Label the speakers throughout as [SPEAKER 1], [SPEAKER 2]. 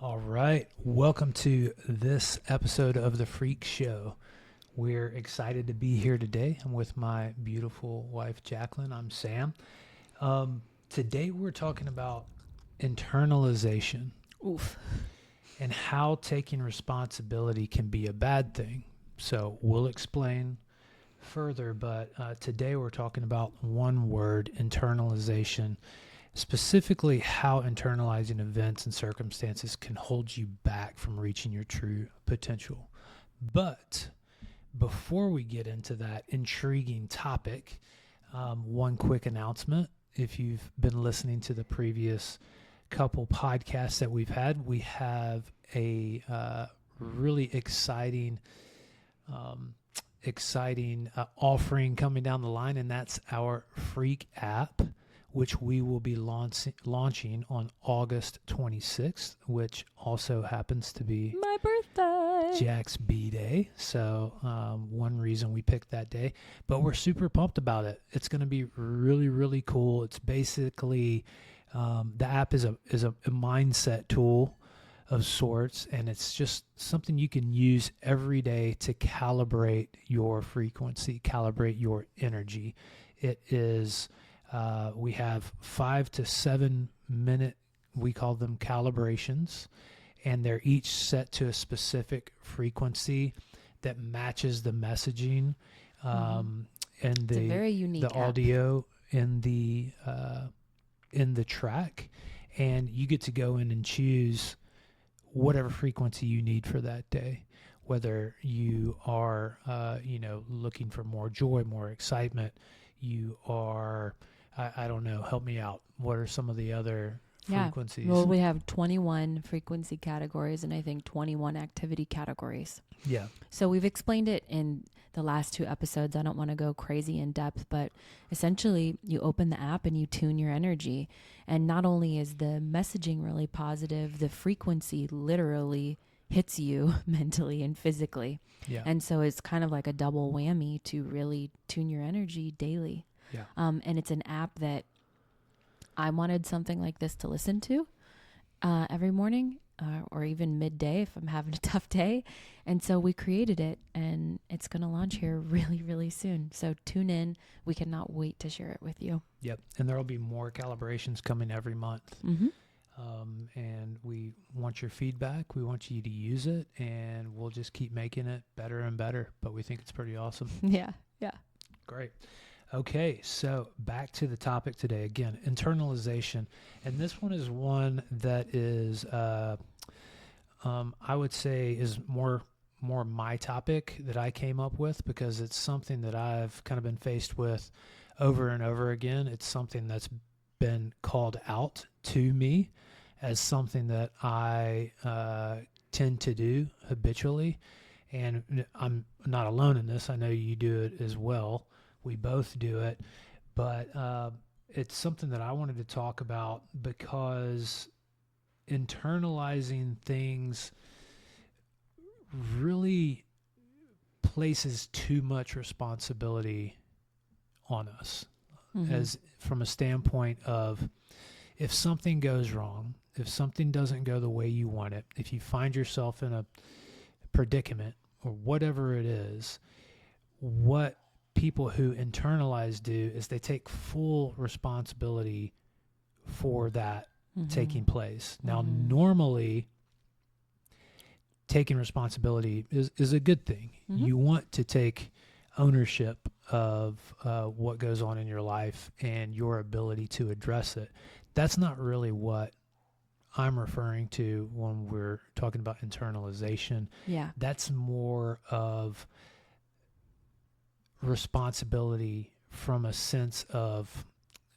[SPEAKER 1] All right. Welcome to this episode of The Freak Show. We're excited to be here today. I'm with my beautiful wife, Jacqueline. I'm Sam. Today we're talking about internalization
[SPEAKER 2] Oof.
[SPEAKER 1] and how taking responsibility can be a bad thing. So we'll explain further, but today we're talking about one word, internalization, specifically how internalizing events and circumstances can hold you back from reaching your true potential. But before we get into that intriguing topic, one quick announcement. If you've been listening to the previous couple podcasts that we've had, we have a really exciting offering coming down the line, and that's our Freak app, which we will be launching on August 26th, which also happens to be
[SPEAKER 2] My birthday.
[SPEAKER 1] Jack's B-Day. So one reason we picked that day. But we're super pumped about it. It's going to be really, really cool. It's basically, the app is a mindset tool of sorts, and it's just something you can use every day to calibrate your frequency, calibrate your energy. It is... we have 5 to 7 minute, we call them calibrations, and they're each set to a specific frequency that matches the messaging and
[SPEAKER 2] It's a very unique
[SPEAKER 1] the audio in the track, and you get to go in and choose whatever frequency you need for that day. Whether you are looking for more joy, more excitement, you are I don't know, help me out. What are some of the other frequencies?
[SPEAKER 2] Well, we have 21 frequency categories and I think 21 activity categories.
[SPEAKER 1] Yeah.
[SPEAKER 2] So we've explained it in the last 2 episodes. I don't want to go crazy in depth, but essentially you open the app and you tune your energy. And not only is the messaging really positive, the frequency literally hits you mentally and physically.
[SPEAKER 1] Yeah.
[SPEAKER 2] And so it's kind of like a double whammy to really tune your energy daily.
[SPEAKER 1] Yeah.
[SPEAKER 2] And it's an app that I wanted something like this to listen to every morning or even midday if I'm having a tough day. And so we created it, and it's going to launch here really, really soon. So tune in. We cannot wait to share it with you.
[SPEAKER 1] Yep. And there will be more calibrations coming every month.
[SPEAKER 2] Mm-hmm.
[SPEAKER 1] And we want your feedback. We want you to use it, and we'll just keep making it better and better. But we think it's pretty awesome.
[SPEAKER 2] Yeah.
[SPEAKER 1] Great. Okay, so back to the topic today. Again, internalization. And this one is one that is, I would say, is more my topic that I came up with, because it's something that I've kind of been faced with over and over again. It's something that's been called out to me as something that I tend to do habitually. And I'm not alone in this. I know you do it as well. We both do it, but it's something that I wanted to talk about because internalizing things really places too much responsibility on us, as from a standpoint of, if something goes wrong, if something doesn't go the way you want it, if you find yourself in a predicament or whatever it is, what people who internalize do is they take full responsibility for that taking place. Now, normally, taking responsibility is a good thing. You want to take ownership of what goes on in your life and your ability to address it. That's not really what I'm referring to when we're talking about internalization.
[SPEAKER 2] Yeah.
[SPEAKER 1] That's more of responsibility from a sense of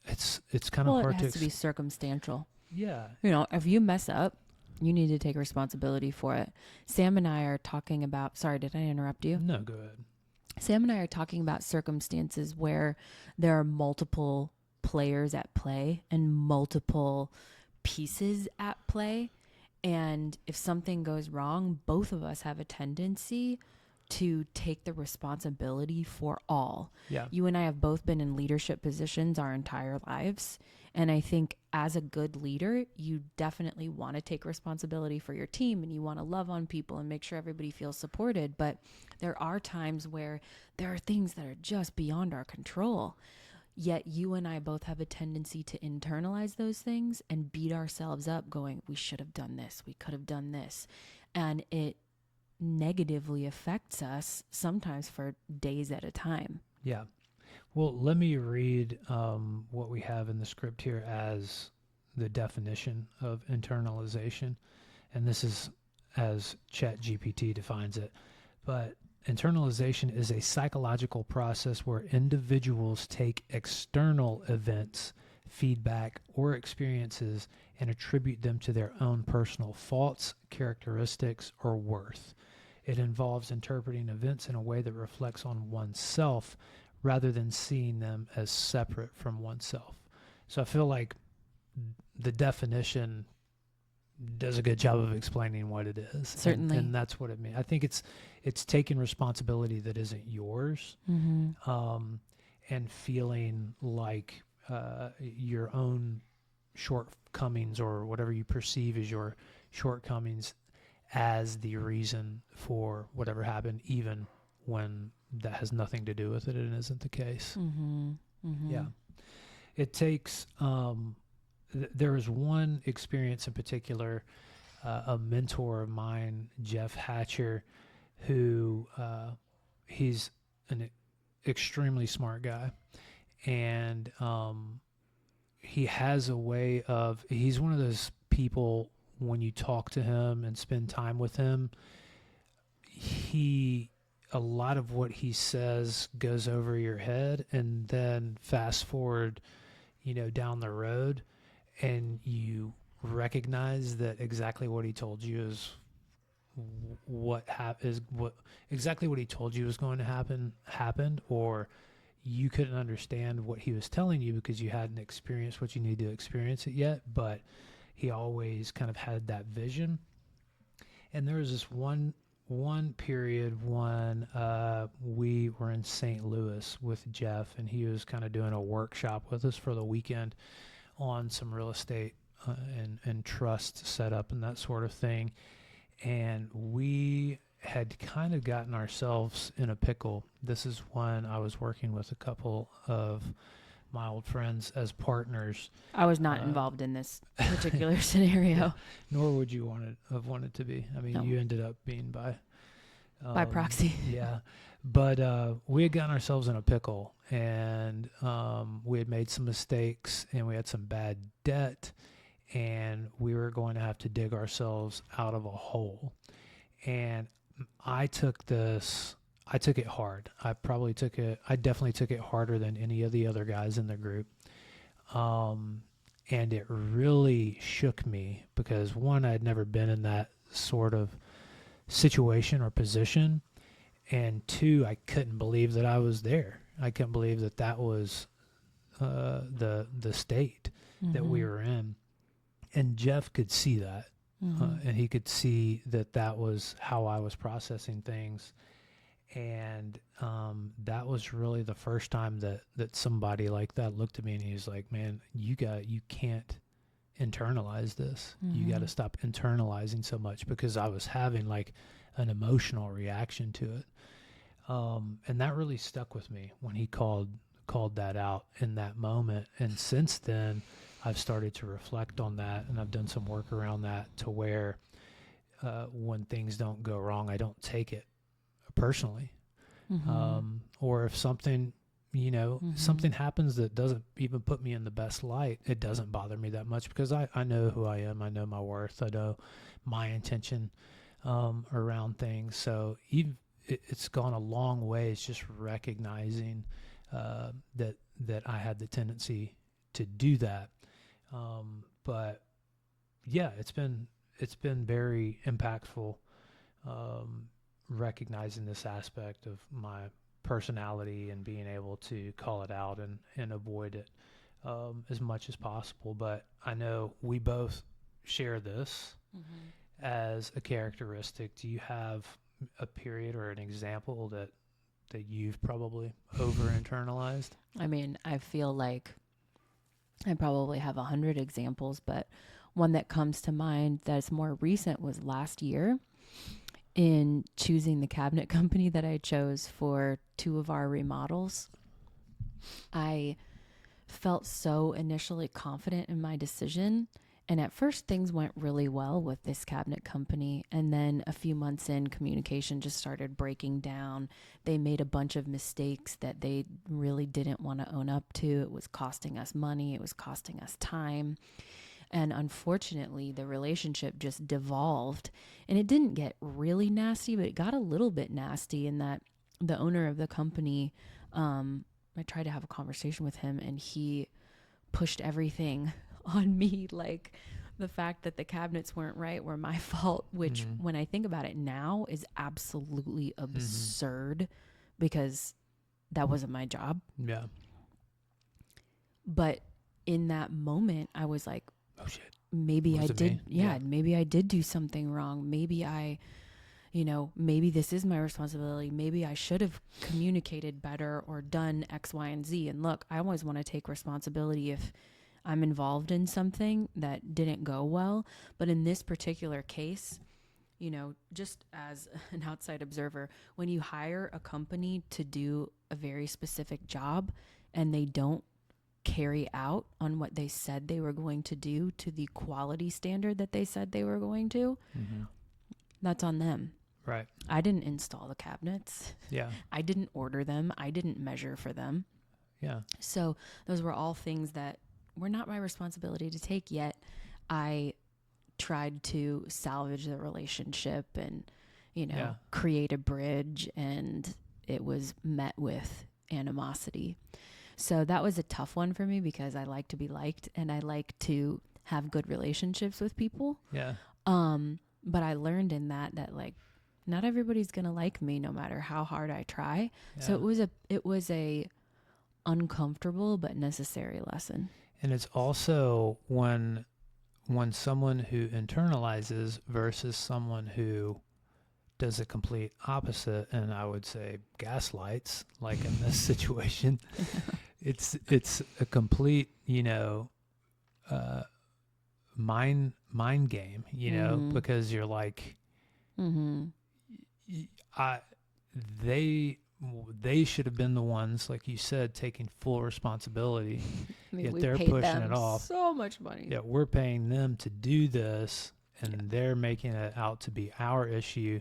[SPEAKER 1] it's kind of hard
[SPEAKER 2] it has to be circumstantial.
[SPEAKER 1] Yeah.
[SPEAKER 2] If you mess up, you need to take responsibility for it. Sam and I are talking about, sorry, did I interrupt you?
[SPEAKER 1] No, go ahead.
[SPEAKER 2] Sam and I are talking about circumstances where there are multiple players at play and multiple pieces at play. And if something goes wrong, both of us have a tendency to take the responsibility for all.
[SPEAKER 1] Yeah.
[SPEAKER 2] You and I have both been in leadership positions our entire lives. And I think as a good leader, you definitely want to take responsibility for your team and you want to love on people and make sure everybody feels supported. But there are times where there are things that are just beyond our control. Yet you and I both have a tendency to internalize those things and beat ourselves up going, we should have done this. We could have done this. And it negatively affects us sometimes for days at a time.
[SPEAKER 1] Yeah. Well, let me read what we have in the script here as the definition of internalization. And this is as ChatGPT defines it. But internalization is a psychological process where individuals take external events, feedback, or experiences and attribute them to their own personal faults, characteristics, or worth. It involves interpreting events in a way that reflects on oneself rather than seeing them as separate from oneself. So I feel like the definition does a good job of explaining what it is.
[SPEAKER 2] Certainly.
[SPEAKER 1] And that's what it means. I think it's taking responsibility that isn't yours, and feeling like your own shortcomings or whatever you perceive as your shortcomings as the reason for whatever happened, even when that has nothing to do with it and isn't the case. Yeah. It takes, there is one experience in particular, a mentor of mine, Jeff Hatcher, who he's an extremely smart guy. And he has a way of, he's one of those people, when you talk to him and spend time with him, a lot of what he says goes over your head, and then fast forward, down the road, and you recognize that exactly what he told you is exactly what he told you was going to happened, or you couldn't understand what he was telling you because you hadn't experienced what you need to experience it yet, but he always kind of had that vision. And there was this one period when we were in St. Louis with Jeff, and he was kind of doing a workshop with us for the weekend on some real estate and trust setup and that sort of thing. And we had kind of gotten ourselves in a pickle. This is when I was working with a couple of my old friends as partners.
[SPEAKER 2] I was not involved in this particular scenario.
[SPEAKER 1] Yeah, nor would you have wanted to be. I mean,
[SPEAKER 2] No.
[SPEAKER 1] You ended up being by
[SPEAKER 2] proxy.
[SPEAKER 1] Yeah. But we had gotten ourselves in a pickle, and we had made some mistakes, and we had some bad debt, and we were going to have to dig ourselves out of a hole. And I took it hard. I definitely took it harder than any of the other guys in the group. And it really shook me because, one, I had never been in that sort of situation or position. And two, I couldn't believe that I was there. I couldn't believe that was the state that we were in. And Jeff could see that. And he could see that was how I was processing things. And that was really the first time that somebody like that looked at me and he was like, man, you can't internalize this. You got to stop internalizing so much, because I was having like an emotional reaction to it. And that really stuck with me when he called that out in that moment. And since then, I've started to reflect on that, and I've done some work around that to where when things don't go wrong, I don't take it personally. Or if something, something happens that doesn't even put me in the best light, it doesn't bother me that much, because I know who I am. I know my worth. I know my intention around things. So it's gone a long way. It's just recognizing that I had the tendency to do that. But yeah, it's been very impactful, recognizing this aspect of my personality and being able to call it out and avoid it as much as possible. But I know we both share this as a characteristic. Do you have a period or an example that you've probably over internalized?
[SPEAKER 2] I mean, I feel like I probably have 100 examples, but one that comes to mind that's more recent was last year in choosing the cabinet company that I chose for 2 of our remodels. I felt so initially confident in my decision. And at first, things went really well with this cabinet company. And then a few months in, communication just started breaking down. They made a bunch of mistakes that they really didn't want to own up to. It was costing us money, it was costing us time. And unfortunately, the relationship just devolved. And it didn't get really nasty, but it got a little bit nasty in that the owner of the company, I tried to have a conversation with him, and he pushed everything on me, like the fact that the cabinets weren't right were my fault, which when I think about it now is absolutely absurd because that wasn't my job.
[SPEAKER 1] Yeah.
[SPEAKER 2] But in that moment, I was like,
[SPEAKER 1] Oh shit.
[SPEAKER 2] maybe
[SPEAKER 1] Was
[SPEAKER 2] I
[SPEAKER 1] it
[SPEAKER 2] did.
[SPEAKER 1] me?
[SPEAKER 2] Yeah, maybe I did do something wrong. Maybe maybe this is my responsibility. Maybe I should have communicated better or done X, Y, and Z. And look, I always want to take responsibility if I'm involved in something that didn't go well. But in this particular case, just as an outside observer, when you hire a company to do a very specific job and they don't carry out on what they said they were going to do to the quality standard that they said they were going to, that's on them.
[SPEAKER 1] Right.
[SPEAKER 2] I didn't install the cabinets.
[SPEAKER 1] Yeah.
[SPEAKER 2] I didn't order them. I didn't measure for them.
[SPEAKER 1] Yeah.
[SPEAKER 2] So those were all things that were not my responsibility to take, yet I tried to salvage the relationship and, create a bridge, and it was met with animosity. So that was a tough one for me because I like to be liked and I like to have good relationships with people.
[SPEAKER 1] Yeah.
[SPEAKER 2] But I learned in that like not everybody's going to like me no matter how hard I try.
[SPEAKER 1] Yeah.
[SPEAKER 2] So it was a uncomfortable but necessary lesson.
[SPEAKER 1] And it's also when someone who internalizes versus someone who does a complete opposite, and I would say gaslights, like in this situation, it's a complete, mind game, because you're like, they should have been the ones, like you said, taking full responsibility. Yet they're pushing it off.
[SPEAKER 2] So much money.
[SPEAKER 1] Yeah, we're paying them to do this, and they're making it out to be our issue,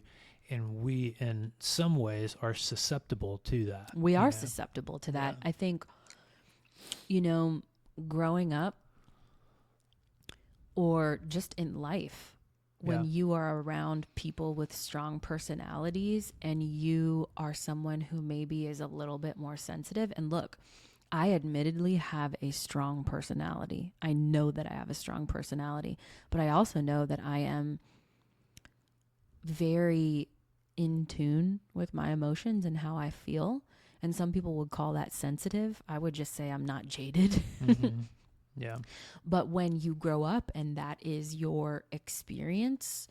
[SPEAKER 1] and we, in some ways, are susceptible to that.
[SPEAKER 2] We are susceptible to that.
[SPEAKER 1] Yeah.
[SPEAKER 2] I think, growing up or just in life, when you are around people with strong personalities and you are someone who maybe is a little bit more sensitive, and look, I admittedly have a strong personality. I know that I have a strong personality, but I also know that I am very in tune with my emotions and how I feel. And some people would call that sensitive. I would just say I'm not jaded.
[SPEAKER 1] Yeah.
[SPEAKER 2] But when you grow up and that is your experience,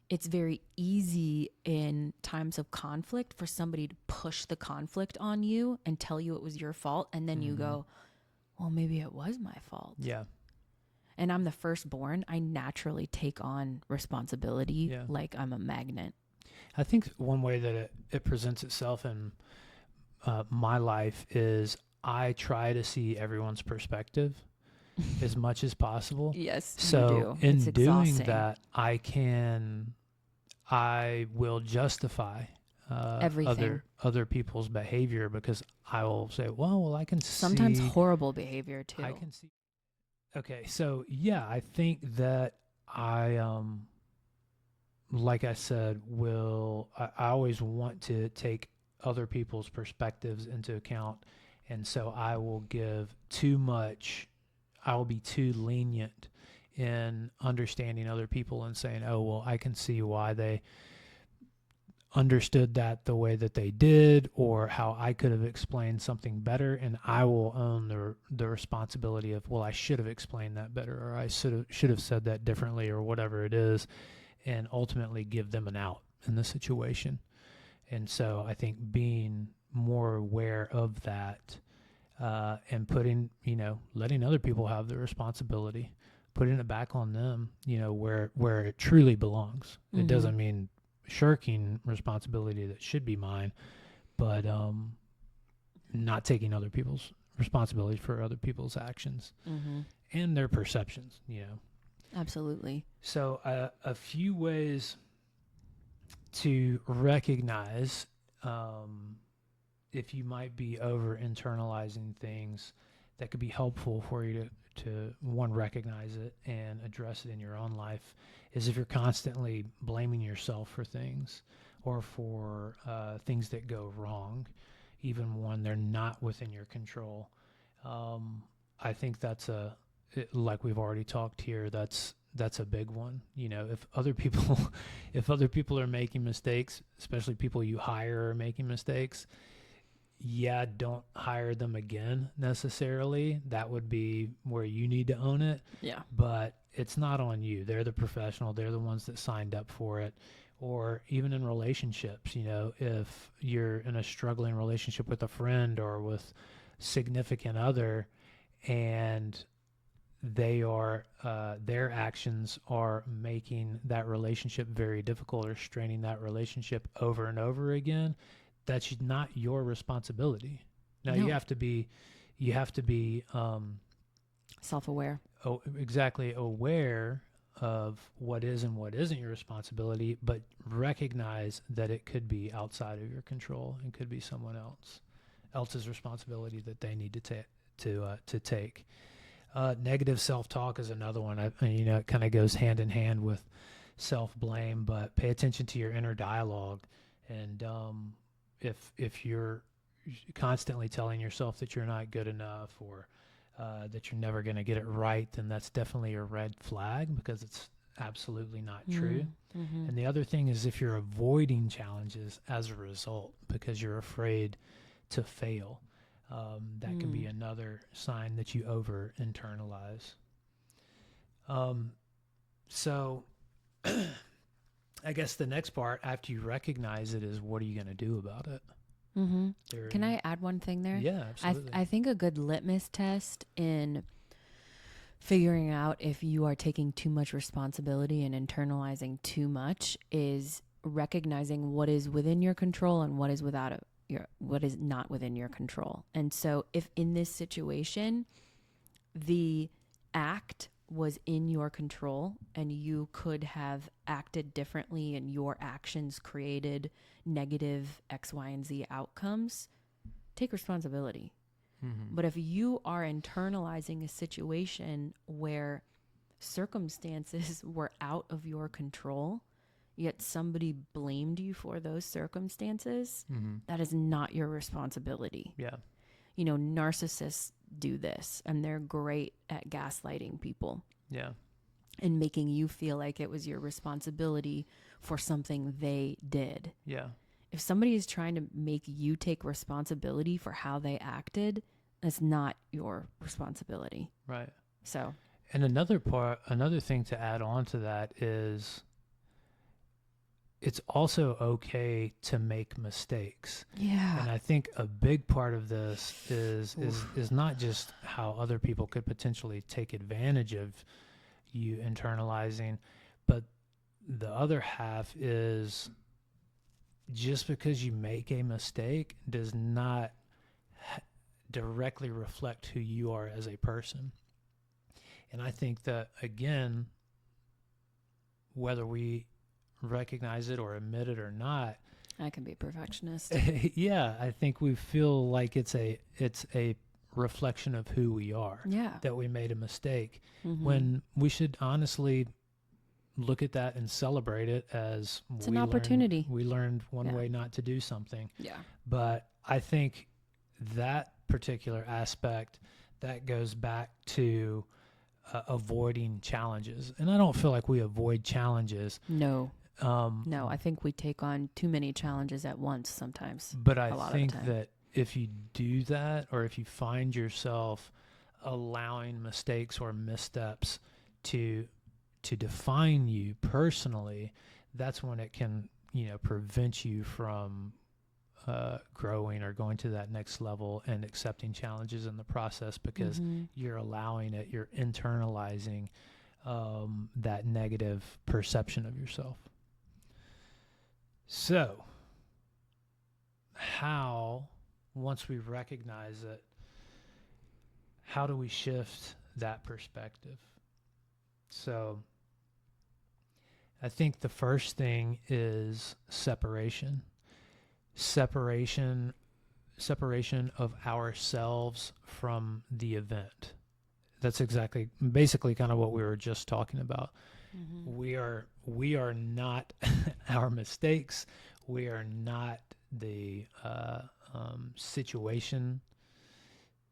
[SPEAKER 2] it's very easy in times of conflict for somebody to push the conflict on you and tell you it was your fault. And then you go, well, maybe it was my fault.
[SPEAKER 1] Yeah.
[SPEAKER 2] And I'm the firstborn. I naturally take on responsibility like I'm a magnet.
[SPEAKER 1] I think one way that it presents itself in my life is I try to see everyone's perspective as much as possible.
[SPEAKER 2] Yes,
[SPEAKER 1] so
[SPEAKER 2] you do.
[SPEAKER 1] In
[SPEAKER 2] it's
[SPEAKER 1] doing
[SPEAKER 2] exhausting.
[SPEAKER 1] that, I will justify other people's behavior, because I will say, well, I can
[SPEAKER 2] sometimes
[SPEAKER 1] see
[SPEAKER 2] horrible behavior too.
[SPEAKER 1] I can see. Okay, so I think that I like I said, I always want to take other people's perspectives into account, and so I will give too much. I will be too lenient in understanding other people and saying, oh, well, I can see why they understood that the way that they did, or how I could have explained something better, and I will own the responsibility of, well, I should have explained that better, or I should have said that differently, or whatever it is, and ultimately give them an out. in the situation. And so I think being more aware of that, and putting, letting other people have the responsibility, putting it back on them, where it truly belongs. It doesn't mean shirking responsibility that should be mine, but not taking other people's responsibility for other people's actions and their perceptions,
[SPEAKER 2] Absolutely.
[SPEAKER 1] So a few ways to recognize if you might be over internalizing things that could be helpful for you to one, recognize it and address it in your own life, is if you're constantly blaming yourself for things or for things that go wrong, even when they're not within your control. I think that's like we've already talked here, that's a big one. If other people are making mistakes, especially people you hire are making mistakes, don't hire them again necessarily. That would be where you need to own it.
[SPEAKER 2] Yeah.
[SPEAKER 1] But it's not on you. They're the professional. They're the ones that signed up for it. Or even in relationships, if you're in a struggling relationship with a friend or with significant other, and they are their actions are making that relationship very difficult or straining that relationship over and over again, that's not your responsibility. Now
[SPEAKER 2] No.
[SPEAKER 1] you have to be
[SPEAKER 2] Self-aware.
[SPEAKER 1] exactly aware of what is and what isn't your responsibility, but recognize that it could be outside of your control and could be someone else's responsibility that they need to take. Negative self-talk is another one. It kind of goes hand in hand with self-blame, but pay attention to your inner dialogue. And if you're constantly telling yourself that you're not good enough or that you're never going to get it right, then that's definitely a red flag, because it's absolutely not true. And the other thing is if you're avoiding challenges as a result because you're afraid to fail, that can be another sign that you over internalize. So I guess the next part after you recognize it is, what are you going to do about it?
[SPEAKER 2] Can I add one thing there?
[SPEAKER 1] Yeah, absolutely.
[SPEAKER 2] I think a good litmus test in figuring out if you are taking too much responsibility and internalizing too much is recognizing what is within your control and what is what is not within your control. And so if in this situation the act was in your control and you could have acted differently and your actions created negative X, Y, and Z outcomes, take responsibility. But if you are internalizing a situation where circumstances were out of your control, yet somebody blamed you for those circumstances, that is not your responsibility.
[SPEAKER 1] Yeah.
[SPEAKER 2] Narcissists do this, and they're great at gaslighting people.
[SPEAKER 1] Yeah.
[SPEAKER 2] And making you feel like it was your responsibility for something they did.
[SPEAKER 1] Yeah.
[SPEAKER 2] If somebody is trying to make you take responsibility for how they acted, that's not your responsibility.
[SPEAKER 1] Right.
[SPEAKER 2] So.
[SPEAKER 1] And another thing to add on to that is it's also okay to make mistakes.
[SPEAKER 2] Yeah.
[SPEAKER 1] And I think a big part of this is not just how other people could potentially take advantage of you internalizing, but the other half is just because you make a mistake does not directly reflect who you are as a person. And I think that, again, whether we recognize it or admit it or not,
[SPEAKER 2] I can be a perfectionist.
[SPEAKER 1] Yeah, I think we feel like it's a reflection of who we are.
[SPEAKER 2] Yeah.
[SPEAKER 1] That we made a mistake, when we should honestly look at that and celebrate it as
[SPEAKER 2] it's an opportunity.
[SPEAKER 1] We learned one way not to do something.
[SPEAKER 2] Yeah.
[SPEAKER 1] But I think that particular aspect, that goes back to avoiding challenges. And I don't feel like we avoid challenges.
[SPEAKER 2] No, I think we take on too many challenges at once sometimes.
[SPEAKER 1] But I think that if you do that, or if you find yourself allowing mistakes or missteps to define you personally, that's when it can prevent you from growing or going to that next level and accepting challenges in the process, because you're allowing it, you're internalizing that negative perception of yourself. So how, once we recognize it, how do we shift that perspective? So I think the first thing is separation of ourselves from the event. That's basically kind of what we were just talking about. We are not our mistakes. We are not the situation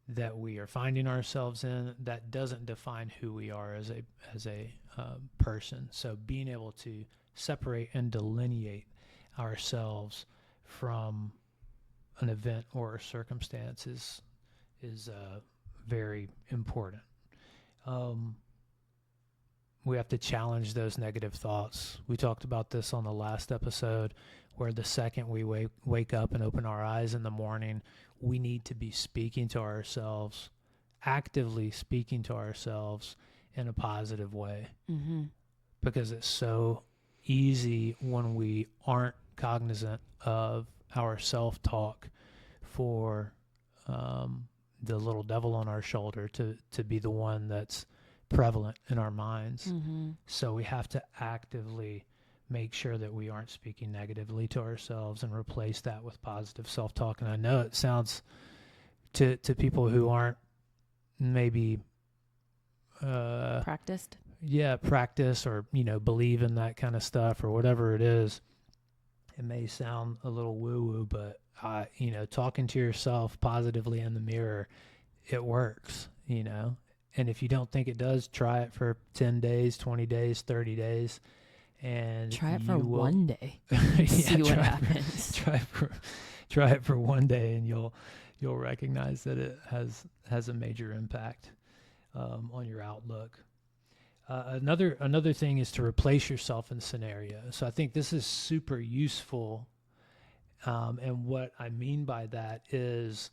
[SPEAKER 1] that we are finding ourselves in. That doesn't define who we are as a person. So being able to separate and delineate ourselves from an event or a circumstance is very important. We have to challenge those negative thoughts. We talked about this on the last episode, where the second we wake up and open our eyes in the morning, we need to be speaking to ourselves, actively speaking to ourselves in a positive way. Because it's so easy when we aren't cognizant of our self-talk for the little devil on our shoulder to be the one that's prevalent in our minds. So we have to actively make sure that we aren't speaking negatively to ourselves and replace that with positive self-talk. And I know it sounds to people who aren't maybe
[SPEAKER 2] practiced
[SPEAKER 1] or believe in that kind of stuff or whatever it is, it may sound a little woo-woo, but talking to yourself positively in the mirror, it works. And if you don't think it does, try it for 10 days, 20 days, 30 days. And
[SPEAKER 2] try it for one day. See what happens.
[SPEAKER 1] Try it for one day, and you'll recognize that it has a major impact on your outlook. Another thing is to replace yourself in scenario. So I think this is super useful. And what I mean by that is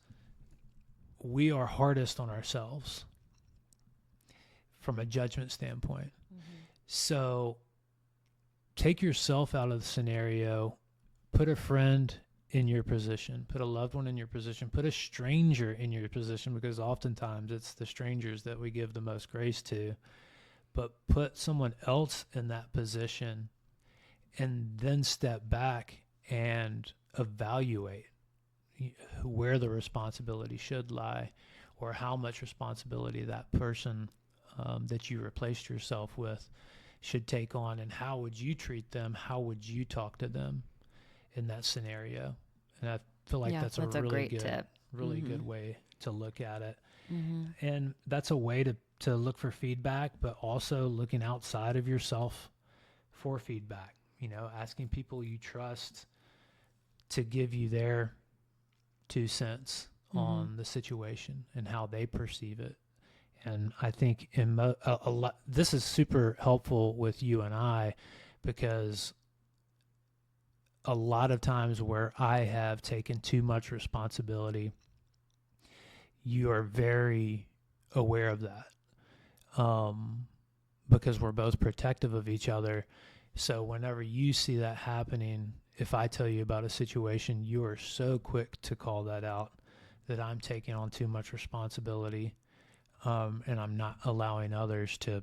[SPEAKER 1] we are hardest on ourselves from a judgment standpoint. So take yourself out of the scenario, put a friend in your position, put a loved one in your position, put a stranger in your position, because oftentimes it's the strangers that we give the most grace to, but put someone else in that position and then step back and evaluate where the responsibility should lie, or how much responsibility that person that you replaced yourself with should take on, and how would you treat them? How would you talk to them in that scenario? And I feel like that's a really
[SPEAKER 2] great
[SPEAKER 1] good
[SPEAKER 2] tip.
[SPEAKER 1] Really good way to look at it. And that's a way to look for feedback, but also looking outside of yourself for feedback. Asking people you trust to give you their 2 cents on the situation and how they perceive it. And I think a lot, this is super helpful with you and I, because a lot of times where I have taken too much responsibility, you are very aware of that, because we're both protective of each other. So whenever you see that happening, if I tell you about a situation, you are so quick to call that out, that I'm taking on too much responsibility, and I'm not allowing others to,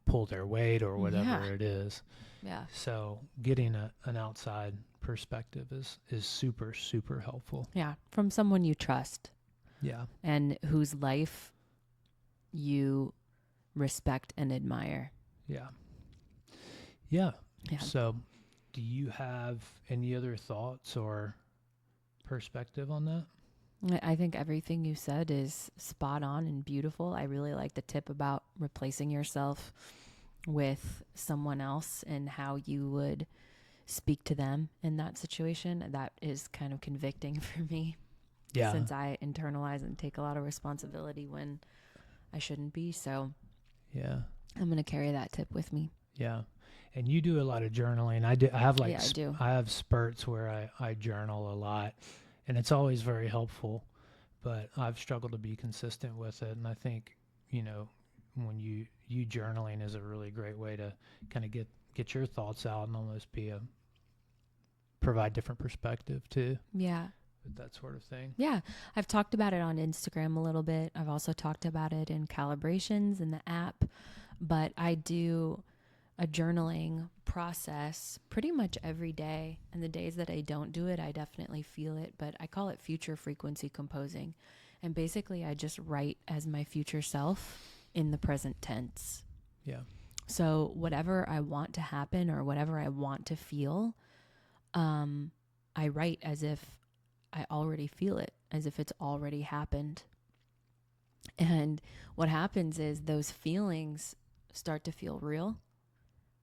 [SPEAKER 1] pull their weight or whatever it is.
[SPEAKER 2] Yeah.
[SPEAKER 1] So getting an outside perspective is super, super helpful.
[SPEAKER 2] Yeah. From someone you trust.
[SPEAKER 1] Yeah.
[SPEAKER 2] And whose life you respect and admire.
[SPEAKER 1] Yeah. Yeah. So do you have any other thoughts or perspective on that?
[SPEAKER 2] I think everything you said is spot on and beautiful. I really like the tip about replacing yourself with someone else and how you would speak to them in that situation. That is kind of convicting for me. Yeah. Since I internalize and take a lot of responsibility when I shouldn't be. So yeah, I'm going to carry that tip with me.
[SPEAKER 1] Yeah. And you do a lot of journaling. I do. I have like
[SPEAKER 2] Yeah, I do.
[SPEAKER 1] I have spurts where I journal a lot, and it's always very helpful. But I've struggled to be consistent with it, and I think when you journaling is a really great way to kind of get your thoughts out and almost provide different perspective too.
[SPEAKER 2] Yeah.
[SPEAKER 1] With that sort of thing.
[SPEAKER 2] Yeah. I've talked about it on Instagram a little bit. I've also talked about it in calibrations in the app, but I do a journaling process pretty much every day. And the days that I don't do it, I definitely feel it, but I call it future frequency composing. And basically I just write as my future self in the present tense.
[SPEAKER 1] Yeah.
[SPEAKER 2] So whatever I want to happen or whatever I want to feel, I write as if I already feel it, as if it's already happened. And what happens is those feelings start to feel real.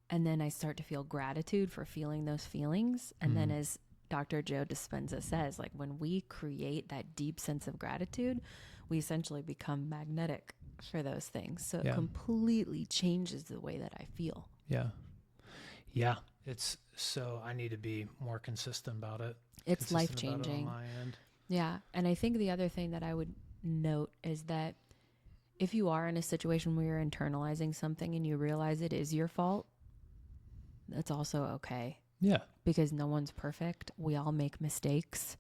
[SPEAKER 2] And then I start to feel gratitude for feeling those feelings. And then, as Dr. Joe Dispenza says, like when we create that deep sense of gratitude, we essentially become magnetic for those things. So it completely changes the way that I feel.
[SPEAKER 1] Yeah. Yeah. I need to be more consistent about it.
[SPEAKER 2] It's life-changing.
[SPEAKER 1] On my end.
[SPEAKER 2] Yeah. And I think the other thing that I would note is that if you are in a situation where you're internalizing something and you realize it is your fault, that's also okay.
[SPEAKER 1] Yeah.
[SPEAKER 2] Because no one's perfect. We all make mistakes.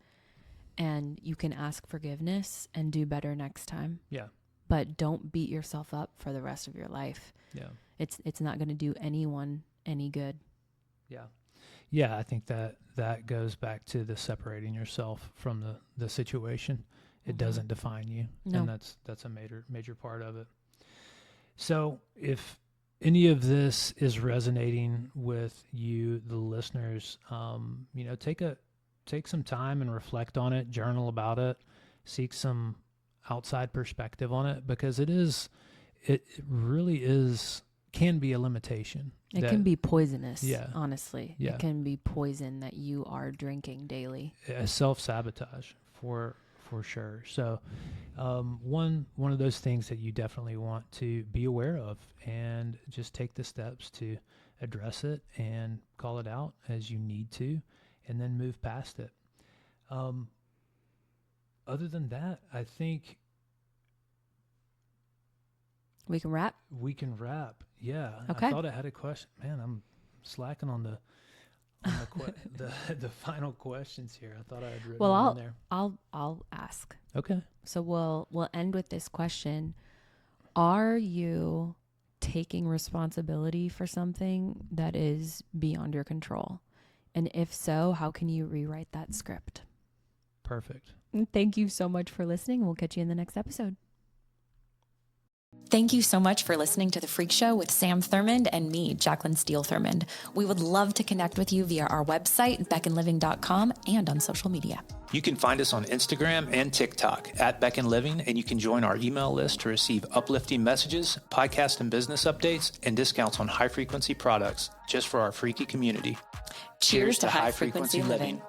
[SPEAKER 2] And you can ask forgiveness and do better next time.
[SPEAKER 1] Yeah.
[SPEAKER 2] But don't beat yourself up for the rest of your life.
[SPEAKER 1] Yeah.
[SPEAKER 2] It's not going to do anyone any good.
[SPEAKER 1] Yeah. Yeah, I think that goes back to the separating yourself from the situation. It doesn't define you.
[SPEAKER 2] No.
[SPEAKER 1] And that's a major part of it. So if any of this is resonating with you, the listeners, take some time and reflect on it, journal about it, seek some outside perspective on it, because it really can be a limitation.
[SPEAKER 2] It can be poisonous, honestly.
[SPEAKER 1] Yeah.
[SPEAKER 2] It can be poison that you are drinking daily.
[SPEAKER 1] A self-sabotage for sure. So one of those things that you definitely want to be aware of, and just take the steps to address it and call it out as you need to, and then move past it. Other than that, I think
[SPEAKER 2] we can wrap.
[SPEAKER 1] Yeah.
[SPEAKER 2] Okay.
[SPEAKER 1] I thought I had a question. Man, I'm slacking on the final questions here. I thought I had written them in there.
[SPEAKER 2] I'll ask.
[SPEAKER 1] Okay.
[SPEAKER 2] So we'll end with this question. Are you taking responsibility for something that is beyond your control? And if so, how can you rewrite that script?
[SPEAKER 1] Perfect.
[SPEAKER 2] Thank you so much for listening. We'll catch you in the next episode.
[SPEAKER 3] Thank you so much for listening to The Freak Show with Sam Thurmond and me, Jacqueline Steele Thurmond. We would love to connect with you via our website, beckonliving.com, and on social media.
[SPEAKER 4] You can find us on Instagram and TikTok at Beck and Living, and you can join our email list to receive uplifting messages, podcast and business updates, and discounts on high-frequency products just for our freaky community.
[SPEAKER 3] Cheers to high-frequency living.